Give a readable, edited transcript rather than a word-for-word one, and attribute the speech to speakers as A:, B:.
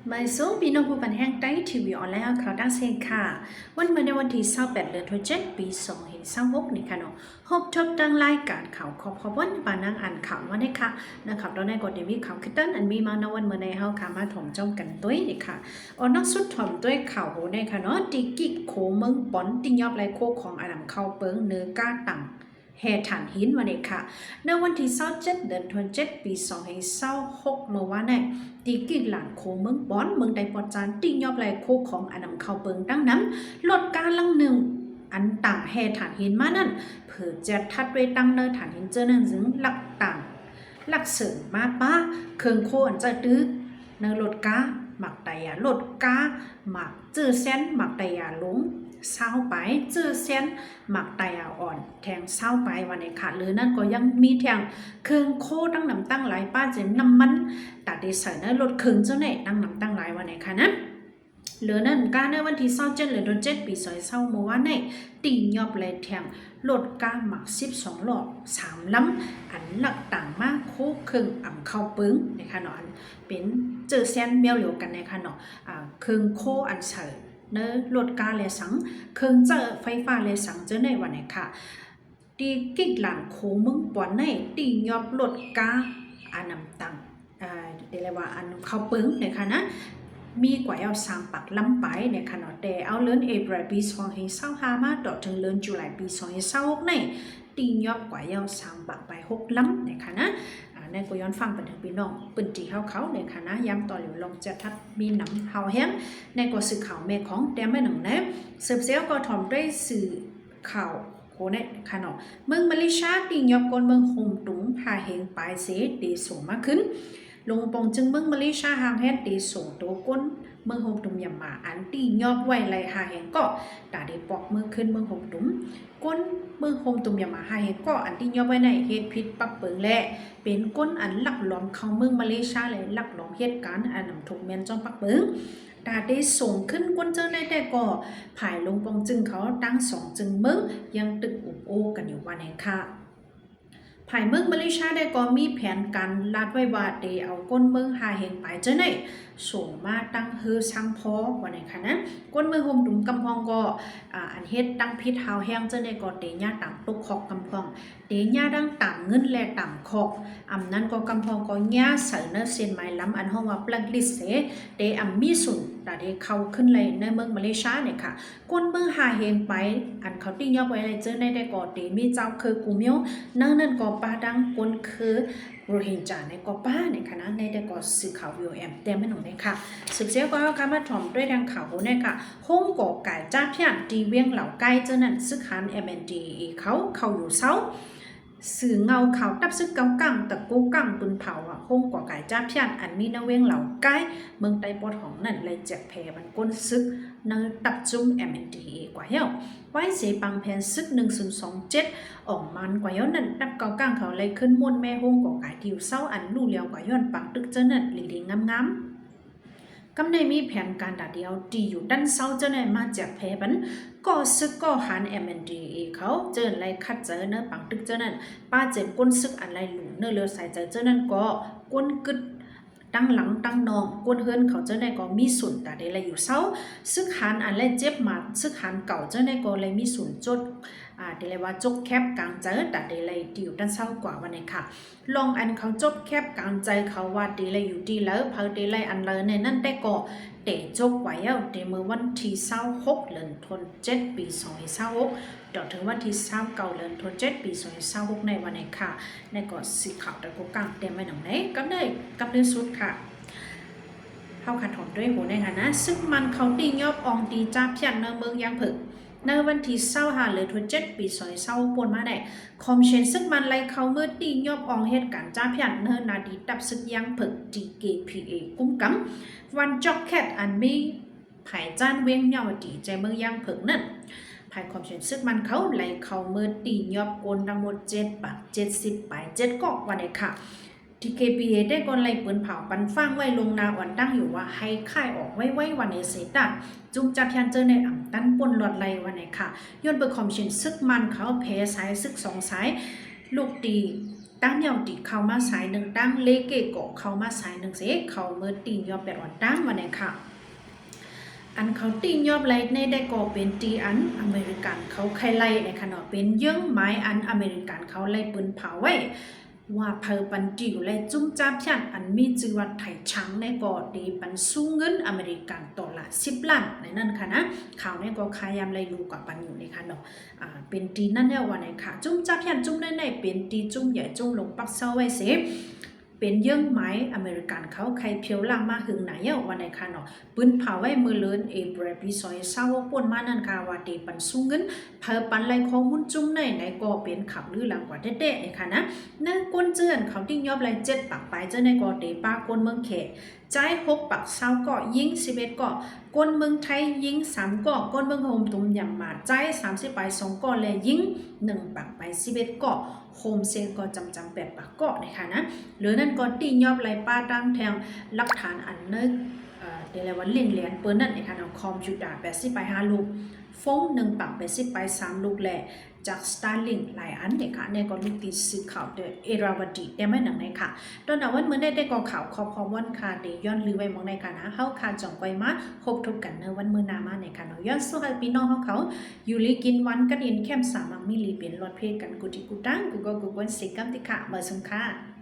A: ไม่สู้พี่น้องผู้บันแห่งใต้ทีวีออนไลน์ข่าวดังเสียงค่ะวันเมื่อในวันที่28เดือนธันวาคมปี2526นี่ค่ะเนาะพบทบดังรายการข่าวขอพบวันปานังอ่านข่าววันนี้ค่ะนะครับตอนนี้ก็เดี๋ยวมีข่าวคิดตั้นอันมีมาในวันเมื่อในเฮาค่ะมาถ่อมจ้องกันด้วยนี่ค่ะนักสุดถ่อมด้วยข่าวโหในค่ะเนาะติกิโคเมืองปอนติยอบไรโคของอดัมเข้าเปิงเนื้อกาตังแห่ฐานหินวันนี้ค่ะในวันที่27เดือนธันวาคมปี2526เมื่อวานนี้ตีกิหลานโคเมืองปอนเมืองใดปอจานติยอบไรโคของอดัมเข้าเปิงดังนั้นลดการลังหนึ่งอันต่างแห่ฐานหินมานั่นเผื่อจะทัดไว้ตั้งเนื้อฐานหินเจอนั่นถึงหลักต่างหลักเสริมมาป้าเครื่องโคอันจะตื้อเนื้อลดกาหมักไตยาลดกาหมักเจอเส้นหมักไตยาลงเศร้าไปเจอเส้นหมักไตยาอ่อนแทงเศร้าไปวันนี้ค่ะหรือนั่นก็ยังมีแทงเครื่องโคตั้งน้ำตั้งหลายป้าจะน้ำมันตัดได้ใส่เนื้อลดเครื่องเจ้าเนี่ยตั้งน้ำตั้งหลายวันนี้ค่ะนะเหลือนั่นการในวันที่27เดือนธันวาคมปี2526เมื่อวานนี้ตียอบเลยแทงลดกาหมัก12หลอด3ล้ำอันหลักต่างมากโคเครื่องอ่ำเข้าปึ้งนะคะเนาะเป็นเจอเส้นเมียวเหลียวกันนะคะเนาะเครื่องโคอันเสริมเนื้อลดกาเลยสังเครื่องเจอไฟฟ้าเลยสังเจอในวันนี้ค่ะตีกิกหลังโคมึงปอนในตียอบลดกาอันนำตังเรียกว่าอันเข้าปึ้งนะคะนะมีกว่าเอา3ปักล้ำไปในขณะแต่เอาเลื่อนเอเบรปี2525มาต่อถึงเลื่อนจุลายปี2526ในตียอบกว่าเอา3ปักไป6ล้ำในขณะในก็ย้อนฟังไปถึงพี่น้องปืนจีเขาในคณะย้ำต่อเหลียวลองจะทัดมีหนังเฮาแฮมในก็สื่อข่าวแม่ของแต่แม่หนังนะสืบเสียก็ถ่อมด้วยสื่อข่าวโคในขณะเมืองมาเลเซียตียอบกนเมืองโฮมตุงพาเฮงปลายเสดีสูงมากขึ้นลงปองจึงเมืองมาเลเซียหางแฮนตีสูงตัวก้นเมืองโฮมตุงยามาอันตียอบไว้ไรหาแหงก็ตาได้ปอกเมืองขึ้นเมืองโฮมตุงก้นเมืองโฮมตุงยามาหาแหงก็อันตียอบไว้ในเหตุพิษปักเปิงแหละเป็นก้นอันหลักหลอมเข้าเมืองมาเลเซียเลยหลักหลอมเหตุการณ์อันนำถูกแมนจอมปักเปิงตาได้ส่งขึ้นก้นเจ้าได้แต่ก็ผายลงปองจึงเขาตั้ง2จึงเมืองยังตึกอุบโอกันอยู่วันแห่งค่ะภายเมืองมาเลเซียได้ก็มีแผนการลาดไว้ว่าเดเอาก้นเมืองหาเฮงไปเจ้าไหนส่งมาตั้งเฮอซังพอวันไหนคะนะก้นเมืองโฮมดุมกำพองก็อันเฮ็ดตั้งพิษหาวแห้งเจ้าไหนก็เตญ่าต่ำตกขอกกำพองเตญ่าดังต่ำเงินและต่ำขอกนั้นก็กำพองก็ญ่าใส่เนื้อเส้นไม้ล้ำอันห้องว่าแบล็คลิสต์เตมีสุนแต่เดเข้าขึ้นเลยในเมืองมาเลเซียเนี่ยค่ะก้นเมืองหาเฮงไปอันเขาติ้งยอบไว้เลยเจ้าไหนได้ก็เตมีเจ้าคือกูเมียวนั่นก็ปาดังก้นคือโรฮิงญาในก็ป้าในคณะในได้ก็สื่อข่าว VOM แต่ไม่หนุ่มเนี่ยค่ะสืบเสียก็การมาถ่อมด้วยดังข่าวเนี่ยค่ะห้องก่อไก่จ้าเพียนตีเวียงเหล่าไก่เจ้านั้นซึกหัน MNDAA เขาอยู่เซาสื่อเงาข่าวตับซึกเกากังตะกูกังตุนเผาห้องก่อไก่จ้าเพียนอันมีนาเวียงเหล่าไก่เมืองไต้ปอดของนั่นเลยแจกแพมันก้นซึกเนื้อตับจุ่ม MNDAA กว่าเหี้ยวไว้เสียปังแผนซึก1027ออกมันกว่าย้อนนั่นดับเกาก้างเขาเลยขึ้นมวนแม่ห้องก่อไก่ทิวเศร้าอันลู่เลียวกว่าย้อนปังตึกเจ้านั่นหลีดีงามกำในมีแผนการดัดเดียวดีอยู่ด้านเศร้าเจ้านั่นมาจากแพบันก็ซึกก็หัน MNDAA เขาเจออะไรคัดเจอเนื้อปังตึกเจ้านั่นป้าเจ็บก้นซึกอะไรหลู่เนื้อเลือใส่ใจเจ้านั่นก็ก้นกึดตั้งหลังตั้งนองก้นเฮิรนเขาเจ้าในก็มีส่วนแต่ได้อะไรอยู่เศร้าซึกหันอันไรเจ็บมาซึกหันเก่าเจ้าในก็เลยมีส่วนจดเดี๋ยวเลยว่าจบแคบกลางใจแต่เดี๋ยวเลยอยู่ด้านเศร้ากว่าวันนี้ค่ะลองอันเขาจบแคบกลางใจเขาว่าเดี๋ยวเลยอยู่ดีแล้วพอเดี๋ยวเลยอันเลยในนั่นได้ก็เตะจบไว้แล้วเดี๋ยวเมื่อวันที่26เดือนธันวาคมปี2526เดี๋ยวถึงวันที่29เดือนธันวาคมปี2526ในวันนี้ค่ะในก็สิข่าวแต่ก็กลางเต็มไปหนังไหนกับเรื่องสุดค่ะเข้าขัดถอนด้วยหัวในค่ะนะซึ่งมันเขาตียอบอองตีจ้าเพียนเนื้อเมืองยังผึกในวันที่25เดือนธันวาคมปี2526ปนมาได้คอมเชนซึ่งมันไล่เขาเมื่อตียอบอองเหตุการณ์จ้าเพียนเนื้อนาดีตับซึกยังผึก DKPA กุ้มกำวันจ็อกแคทอันมีไผ่จ้านเวียงเยาวดีใจเมืองยังผึกนั่นภายความเชื่อซึกมันเขาไหลเขาเมื่อตียอบโอนทั้งหมด7 บาท 70 ไป7กอกวันนี้ค่ะ DKPA ได้ก่อนไหลปืนเผาปันฟังไว้ลงนาอ่อนตั้งอยู่ว่าให้ค่ายออกไว้วันนี้เสร็จอ่ะจุงจับยันเจอในอ่ำตั้นป่นหลอดไหลวันนี้ค่ะย้อนเบอร์ความเชื่อซึกมันเขาเพสายซึก2 สายลูกตี ตั้งยาวติเข้ามาสายหนึ่งตั้งเลเกโกเข้ามาสายหนึ่งเสเขาเมื่อตีนยอ8วันตั้งวันไหนค่ะอันเขาตีนยอบไล่ในได้ก็เป็นตีอันอเมริกันเขาใครไล่ในขณะเป็นเยื่อไม้อันอเมริกันเขาไล่ปืนเผาไว้ว่าเพอปันจิวไล่จุ้มจ้าพยันอันมีจือวัดไถช้างในก็ดีปันสู้เงินอเมริกันต่อละ10 ล้านในนั่นค่ะนะข่าวนี้ก็ขายำไล่ลูกกับปันอยู่ในค่ะเนาะเป็นตีนั่นเนี่ยวันไหนค่ะจุ้มจ้าพยันจุ้มในเป็นตีจุ้มใหญ่จุ้มลงปักเศร้าไว้เสียเป็นเยื่อไม้อเมริกันเขาใครเพียวล่างมาหึงไหนวันไหนค่ะเนาะปืนเผาไว้มือเลินเบรปีซอยเศร้าป่นมานั่นค่ะว่าเดปันสู้เงินเพอปันไล่ข้อมูลจุ้มในก็เป็นขับลือหลังกว่าเด็ดๆเลยค่ะนะนั่นก้นเจือนเขาติ้งยอบไล่7 ปักไปเจ้าในก็เดป้าก้นเมืองเขใจ6 ปักเศร้าก็ยิง11ก็ก้นเมืองไทยยิง3ก็ก้นเมืองโฮมตุ่มยำมาใจ30ไป2ก็เลยยิง1 ปักไป11ก็โฮมเซนก็จำ8 ปักก็นะคะนะหรือนั่นก็ตียอบไล่ป้าตั้งแทงหลักฐานอันเนึกเดี๋ยววันเลี้ยงเหรียญเปิ้นนั่นนะคะคอมพิวเตอร์80ไป5 ลูกฟง1 ปัก80ไป3 ลูกแหละจาก Starlink หลายอันนะคะเนี่ยก็ลูกตีซื้อข่าวเดเอราวดีได้ไหมหนังไหนค่ะตอนนั้นวันเมื่อได้ก็ข่าวคอพอวันค่ะเดย้อนลือไว้มองในค่ะนะเฮาค่ะจ่องไว้มาคบทบกันเนวันเมื่อนามาในค่ะเนาะย้อนสู้ให้พี่น้องเขาอยู่ลีกินวันกันอินแคม3 มังมิลลิเป็นรถเพกันกุติกุตังกูก็กูกวนสิกัมติค่ะเมื่อสงค่ะ